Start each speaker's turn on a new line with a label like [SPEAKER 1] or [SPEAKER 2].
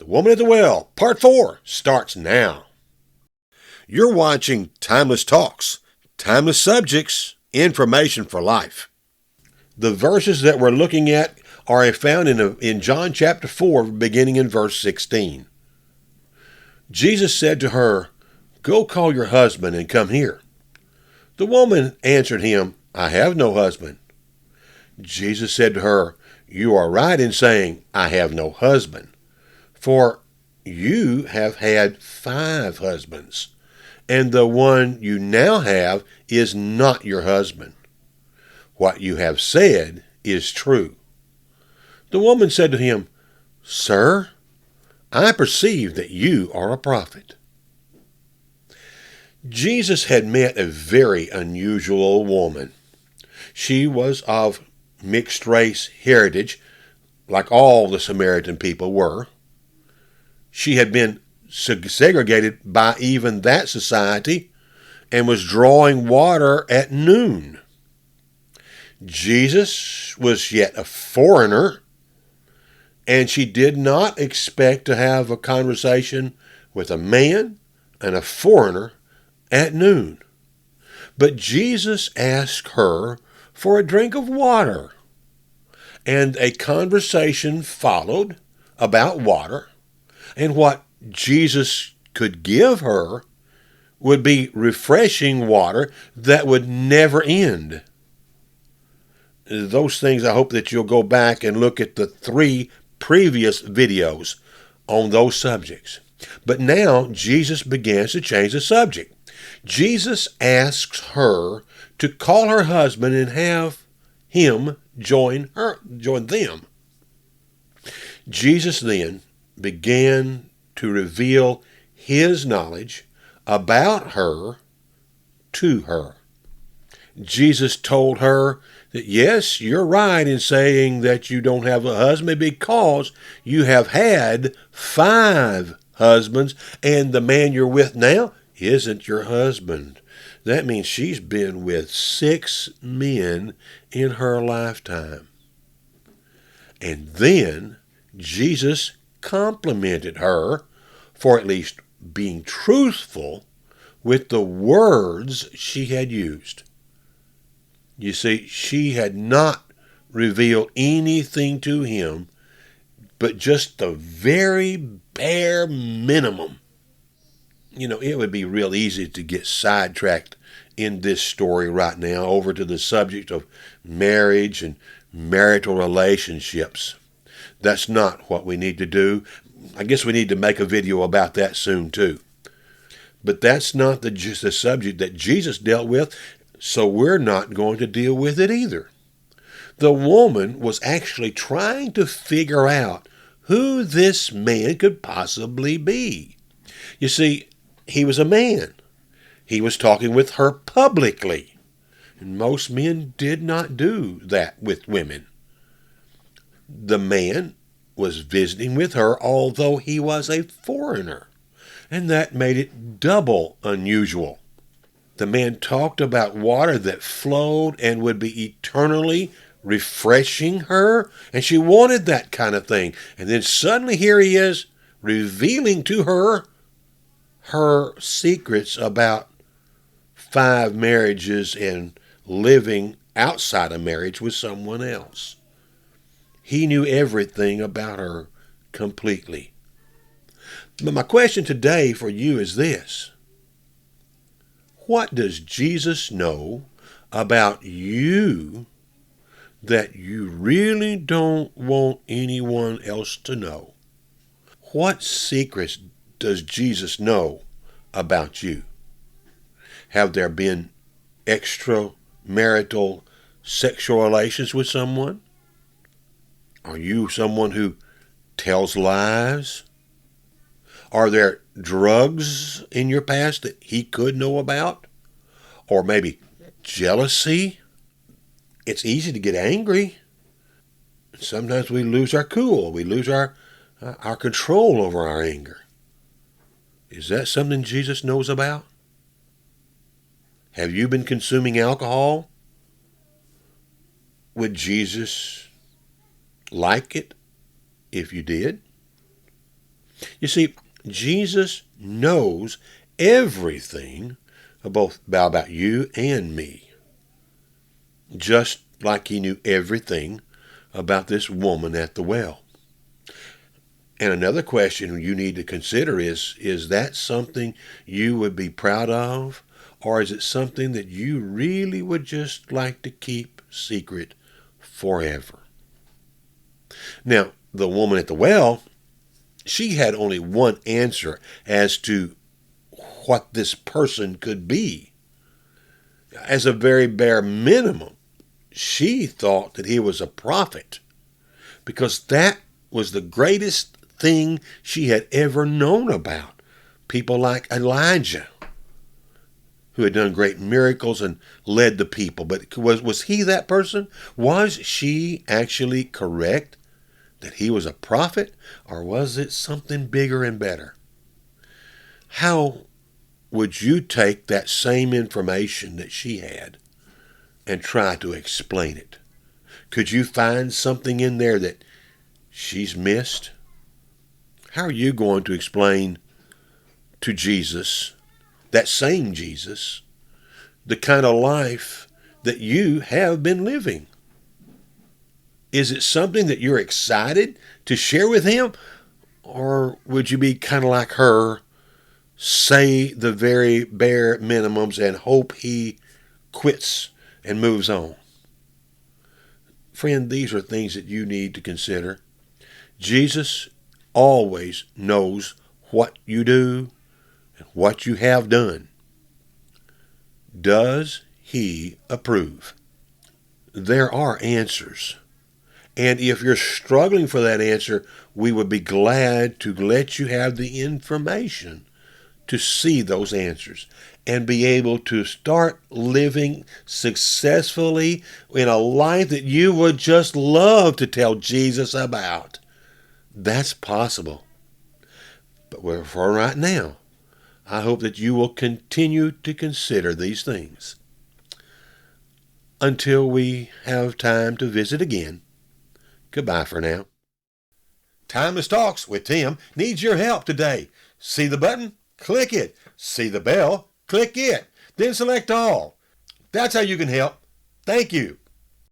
[SPEAKER 1] The Woman at the Well, Part 4, starts now. You're watching Timeless Talks, Timeless Subjects, Information for Life. The verses that we're looking at are found in John chapter 4, beginning in verse 16. Jesus said to her, "Go call your husband and come here." The woman answered him, "I have no husband." Jesus said to her, "You are right in saying, 'I have no husband,' for you have had 5 husbands, and the one you now have is not your husband. What you have said is true." The woman said to him, "Sir, I perceive that you are a prophet." Jesus had met a very unusual woman. She was of mixed race heritage, like all the Samaritan people were. She had been segregated by even that society and was drawing water at noon. Jesus was yet a foreigner, and she did not expect to have a conversation with a man and a foreigner at noon. But Jesus asked her for a drink of water, and a conversation followed about water, and what Jesus could give her would be refreshing water that would never end. Those things, I hope that you'll go back and look at the 3 previous videos on those subjects. But now Jesus begins to change the subject. Jesus asks her to call her husband and have him join them. Jesus then began to reveal his knowledge about her to her. Jesus told her that, yes, you're right in saying that you don't have a husband because you have had 5 husbands, and the man you're with now isn't your husband. That means she's been with 6 men in her lifetime. And then Jesus complimented her for at least being truthful with the words she had used. You see, she had not revealed anything to him but just the very bare minimum. You know, it would be real easy to get sidetracked in this story right now over to the subject of marriage and marital relationships. That's not what we need to do. I guess we need to make a video about that soon too. But that's not the subject that Jesus dealt with, so we're not going to deal with it either. The woman was actually trying to figure out who this man could possibly be. You see, he was a man. He was talking with her publicly. And most men did not do that with women. The man was visiting with her, although he was a foreigner, and that made it double unusual. The man talked about water that flowed and would be eternally refreshing her, and she wanted that kind of thing. And then suddenly here he is revealing to her her secrets about 5 marriages and living outside of marriage with someone else. He knew everything about her completely. But my question today for you is this: what does Jesus know about you that you really don't want anyone else to know? What secrets does Jesus know about you? Have there been extramarital sexual relations with someone? Are you someone who tells lies? Are there drugs in your past that he could know about? Or maybe jealousy? It's easy to get angry. Sometimes we lose our cool. We lose our control over our anger. Is that something Jesus knows about? Have you been consuming alcohol? Would Jesus like it if you did? You see, Jesus knows everything about you and me, just like he knew everything about this woman at the well. And another question you need to consider is that something you would be proud of? Or is it something that you really would just like to keep secret forever? Now, the woman at the well, she had only one answer as to what this person could be. As a very bare minimum, she thought that he was a prophet, because that was the greatest thing she had ever known about. People like Elijah, who had done great miracles and led the people. But was he that person? Was she actually correct that he was a prophet? Or was it something bigger and better? How would you take that same information that she had and try to explain it? Could you find something in there that she's missed? How are you going to explain to Jesus, that same Jesus, the kind of life that you have been living? Is it something that you're excited to share with him? Or would you be kind of like her, say the very bare minimums and hope he quits and moves on? Friend, these are things that you need to consider. Jesus always knows what you do and what you have done. Does he approve? There are answers. And if you're struggling for that answer, we would be glad to let you have the information to see those answers and be able to start living successfully in a life that you would just love to tell Jesus about. That's possible. But for right now, I hope that you will continue to consider these things. Until we have time to visit again, goodbye for now. Timeless Talks with Tim needs your help today. See the button? Click it. See the bell? Click it. Then select all. That's how you can help. Thank you.